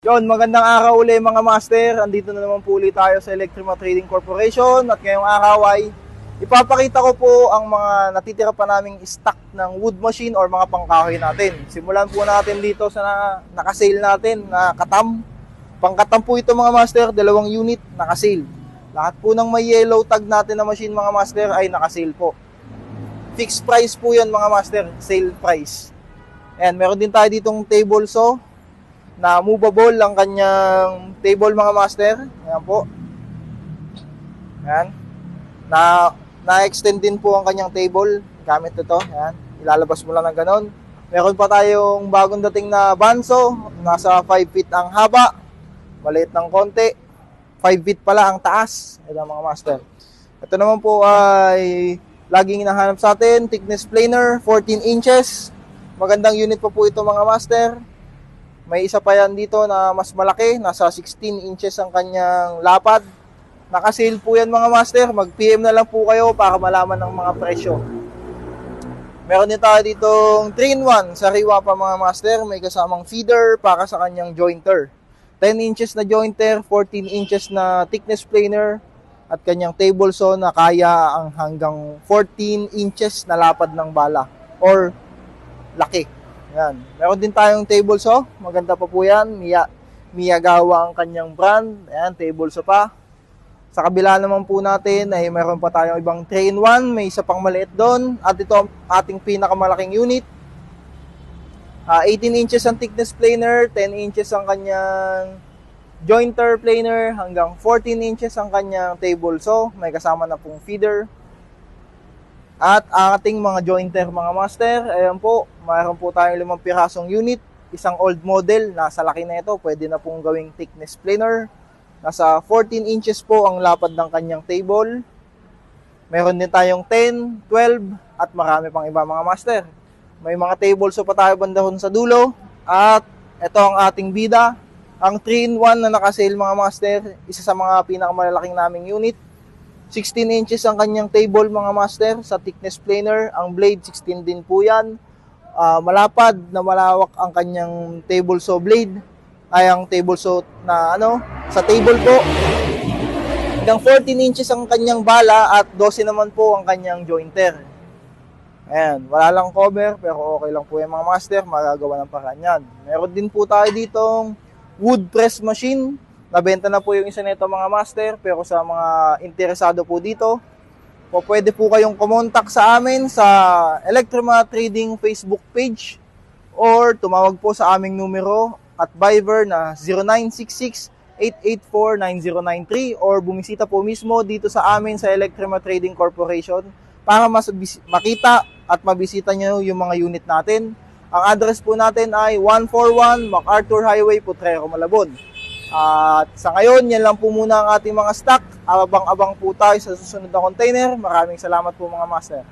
Yon, magandang araw ulit mga master. Andito na naman po ulit tayo sa Electrima Trading Corporation at ngayong araw ay ipapakita ko po ang mga natitira pa naming stock ng wood machine or mga pangkahoy natin. Simulan po natin dito sa naka-sale natin na katam. Pangkatam po ito mga master, 2 unit naka-sale. Lahat po ng may yellow tag natin na machine mga master ay naka-sale po. Fixed price po yan mga master, sale price. And meron din tayo ditong table saw na movable ang kanyang table mga master. Ayan po. Ayan. Na-extend din po ang kanyang table gamit ito. Ayan. Ilalabas mo lang ng ganon. Meron pa tayong bagong dating na banso. Nasa 5 feet ang haba. Maliit ng konti. 5 feet pala ang taas. Ayan mga master. Ito naman po ay laging hinahanap sa atin. Thickness planer, 14 inches. Magandang unit pa po ito mga master. May isa pa yan dito na mas malaki, nasa 16 inches ang kanyang lapad. Naka-sale po yan mga master, mag-PM na lang po kayo para malaman ng mga presyo. Meron din tayo ditong 3-in-1, sariwa pa mga master, may kasamang feeder para sa kanyang jointer. 10 inches na jointer, 14 inches na thickness planer, at kanyang table saw na kaya ang hanggang 14 inches na lapad ng bala or laki. Yan. Meron din tayong table saw. Maganda pa po yan. Miyagawa ang kanyang brand. Ayan, table saw pa. Sa kabila naman po natin ay meron pa tayong ibang 3-in-1. May isa pang maliit doon. At ito ang ating pinakamalaking unit. 18 inches ang thickness planer. 10 inches ang kanyang jointer planer. Hanggang 14 inches ang kanyang table saw. May kasama na pong feeder. At ating mga jointer mga master, ayan po, mayroon po tayong 5 pirasong unit, isang old model, nasa laki na ito, pwede na pong gawing thickness planer. Nasa 14 inches po ang lapad ng kanyang table. Meron din tayong 10, 12, at marami pang iba mga master. May mga tables pa tayo bandahon sa dulo. At ito ang ating bida, ang 3-in-1 na naka-sale mga master, isa sa mga pinakamalalaking naming unit. 16 inches ang kanyang table mga master sa thickness planer. Ang blade 16 din po yan. Malapad na malawak ang kanyang table saw blade. Ay ang table saw na sa table po. Hanggang 14 inches ang kanyang bala at 12 naman po ang kanyang jointer. Ayan, wala lang cover pero okay lang po yung mga master. Magagawa ng paraan yan. Meron din po tayo ditong wood press machine. Nabenta na po yung isa nito mga master, pero sa mga interesado po dito, pwede po kayong kumontak sa amin sa Electrima Trading Facebook page or tumawag po sa aming numero at Viber na 0966-884-9093 or bumisita po mismo dito sa amin sa Electrima Trading Corporation para makita at mabisita nyo yung mga unit natin. Ang address po natin ay 141 MacArthur Highway, Potrero, Malabon. At sa ngayon, yan lang po muna ang ating mga stock. Abang-abang po tayo sa susunod na container. Maraming salamat po mga master.